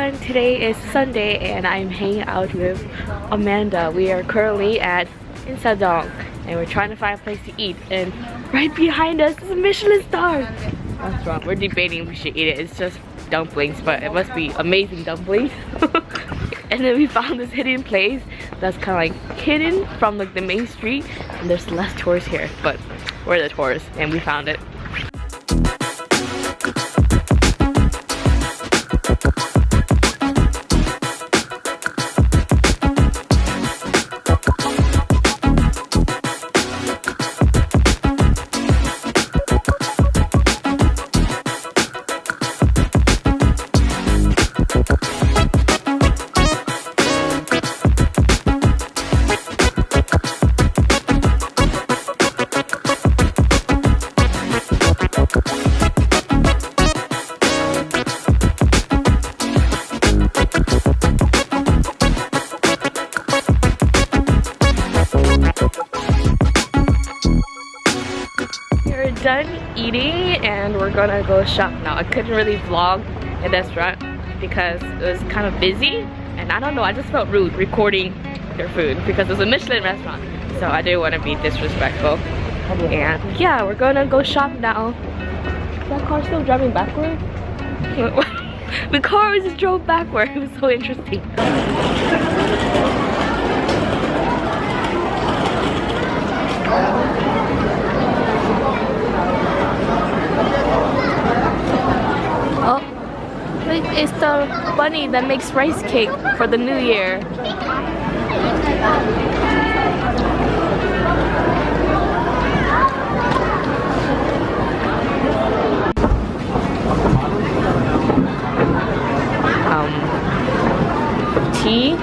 everyone, today is Sunday and I'm hanging out with Amanda. We are currently at Insadong and we're trying to find a place to eat, and right behind us is a Michelin star restaurant. We're debating if we should eat it. It's just dumplings, but it must be amazing dumplings. And then we found this hidden place that's kind of like hidden from like the main street, and there's less tourists here, but we're the tourists and we found it. Done eating and we're gonna go shop now. I couldn't really vlog in the restaurant because it was kind of busy, and I don't know, I just felt rude recording their food because it was a Michelin restaurant, so I didn't want to be disrespectful. And yeah, we're gonna go shop now. Is that car still driving backward? The car just drove backward. It was so interesting. It's the bunny that makes rice cake for the new year. Tea.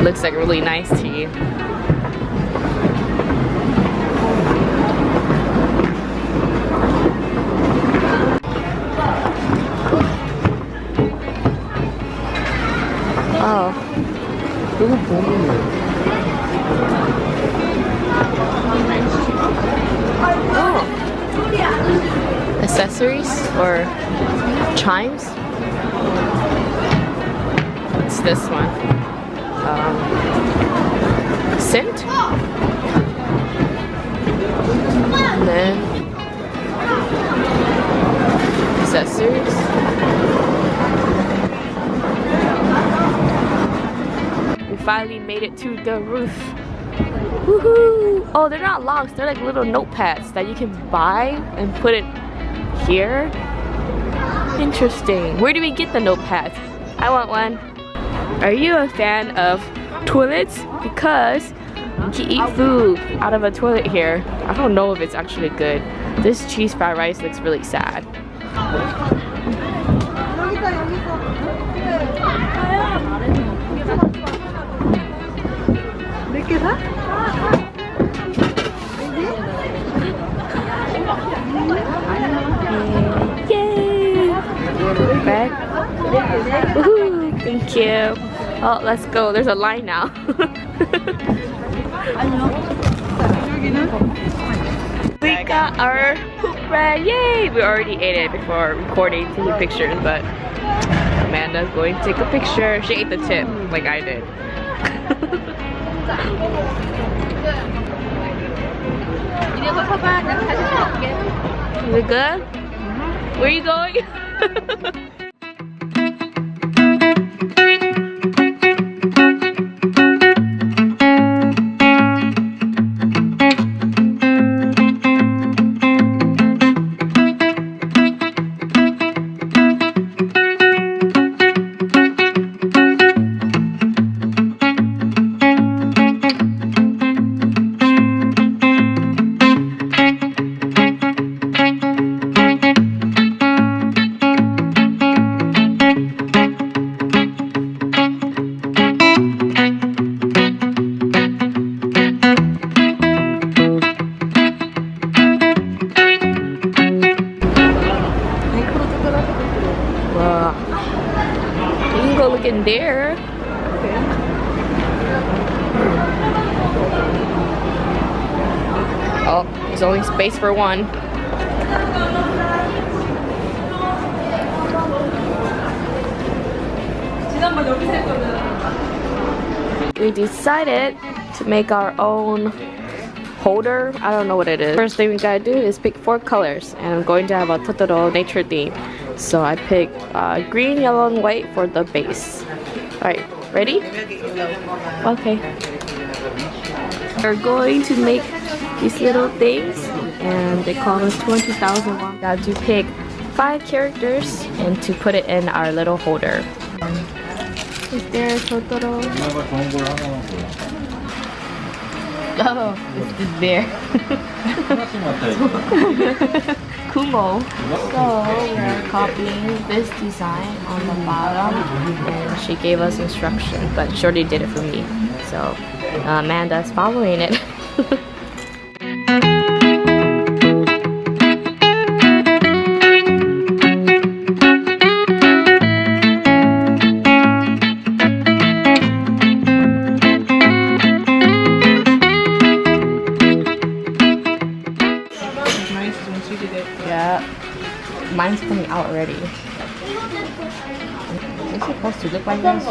Looks like really nice tea. Oh. Oh. Accessories or chimes? What's this one? Scent? And then accessories. Finally made it to the roof. Woohoo! Oh, they're not locks, they're like little notepads that you can buy and put it here. Interesting. Where do we get the notepads? I want one. Are you a fan of toilets? Because you can eat food out of a toilet here. I don't know if it's actually good. This cheese fried rice looks really sad. Yay! Back. Woohoo! Thank you. Oh, let's go. There's a line now. We got our poop bread. Yay! We already ate it before recording, taking pictures, but Amanda's going to take a picture. She ate the tip like I did. Is it good? Where are you going? In there. Oh, there's only space for one. We decided to make our own holder. I don't know what it is. First thing we gotta do is pick 4 colors, and I'm going to have a Totoro nature theme. So I picked green, yellow, and white for the base. Alright, ready? Okay. We're going to make these little things, and they cost us 20,000 won. Got to pick 5 characters and to put it in our little holder. Is there Totoro? Oh, it's the bear. Kumo. So we're copying this design on the bottom, and she gave us instructions, but Shorty did it for me. So Amanda's following it. Yeah, mine's coming out already. Is it supposed to look like this?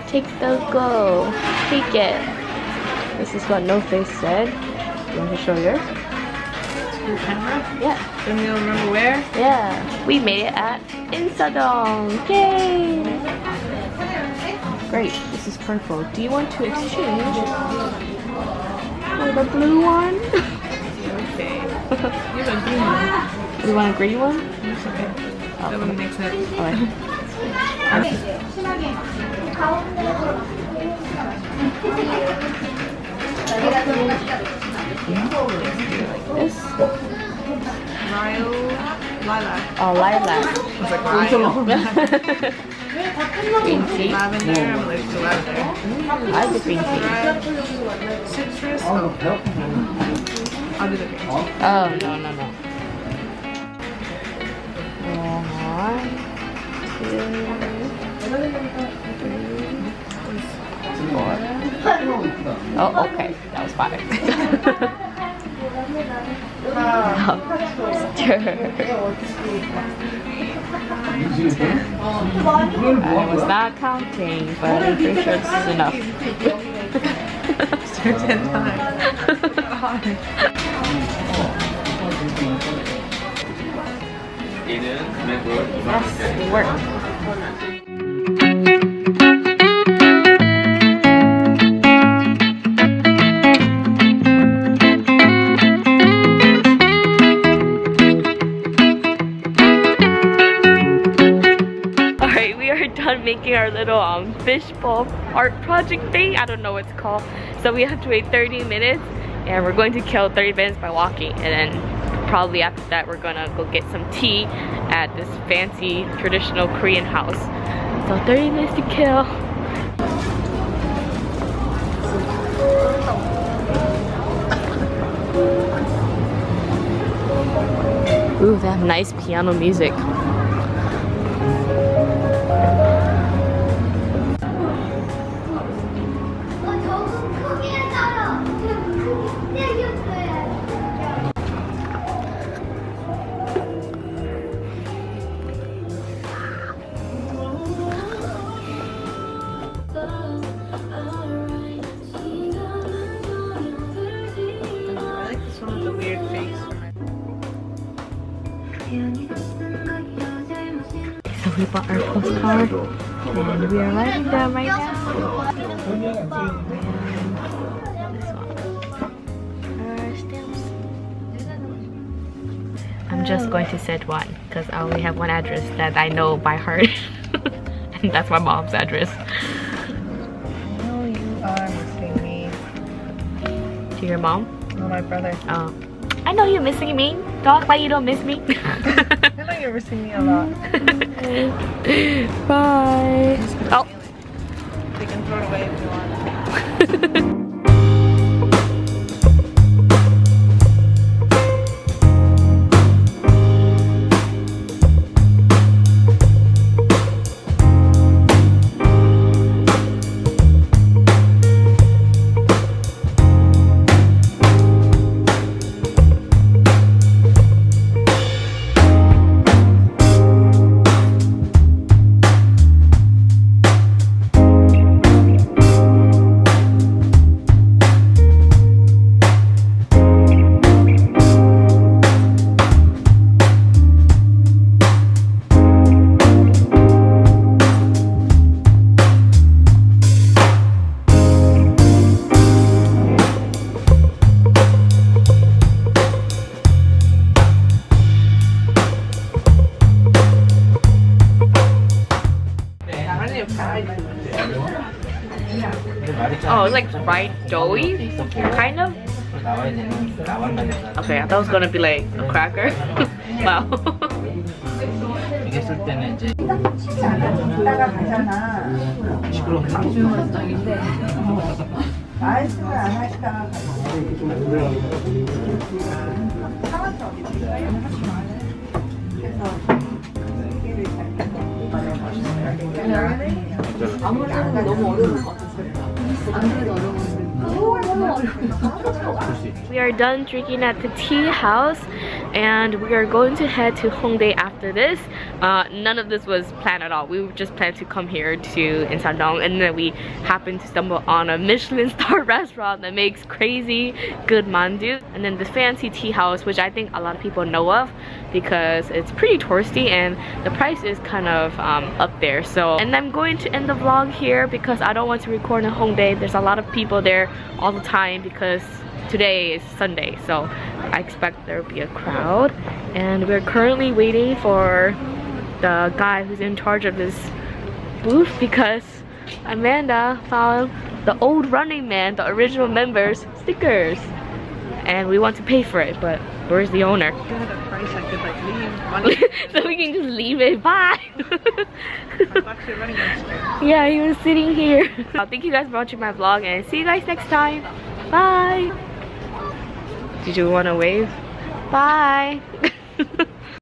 Take the go. Take it. This is what No Face said. You want to show yours? Your camera? Yeah. Then you'll remember where? Yeah. We made it at Insadong. Yay! Great. This is purple. Do you want to exchange for the blue one? Okay. You have a green one. You want a green one? It's okay. Oh, That one makes sense. alright. Like this. Lilac. Oh, lilac. It's like Ryle. Green tea. Lavender. I'm allergic to lavender. I like the green tea. Red. Citrus. Oh. I'll do the green tea. Oh, no. 1, 2, 3, 4. Oh, okay. That was 5. Stir. I was not counting, but I'm pretty sure this is enough. Stir 10 times. Yes, it worked. Alright, we are done making our little fishbowl art project thing. I don't know what it's called. So we have to wait 30 minutes, and we're going to kill 30 minutes by walking, and then probably after that we're gonna go get some tea at this fancy traditional Korean house. So 30 minutes to kill. Ooh, they have nice piano music. So we bought our postcard, and we are writing them right now. I'm just going to send one because I only have one address that I know by heart, and that's my mom's address. No, you are missing me. To your mom? No, my brother. Oh. I know you're missing me. Don't act like you don't miss me. I know you're missing me a lot. Bye. Oh. They can throw it away if you want. Oh, it's like fried doughy, kind of. Okay, I thought it was gonna be like a cracker. Wow. We are done drinking at the tea house and we are going to head to Hongdae after this. None of this was planned at all. We just planned to come here to Insadong, and then we happened to stumble on a Michelin star restaurant that makes crazy good mandu, and then this fancy tea house, which I think a lot of people know of because it's pretty touristy and the price is kind of up there. So, and I'm going to end the vlog here because I don't want to record in Hongdae. There's a lot of people there all the time because today is Sunday, so I expect there will be a crowd. And we're currently waiting for the guy who's in charge of this booth because Amanda found the old Running Man, the original members, stickers, and we want to pay for it, but where's the owner? If you had a price, I could like leave money. So we can just leave it. Bye. I'm actually running on sticker. Yeah, he was sitting here. Thank you guys for watching my vlog and see you guys next time. Bye. Did you want to wave? Bye.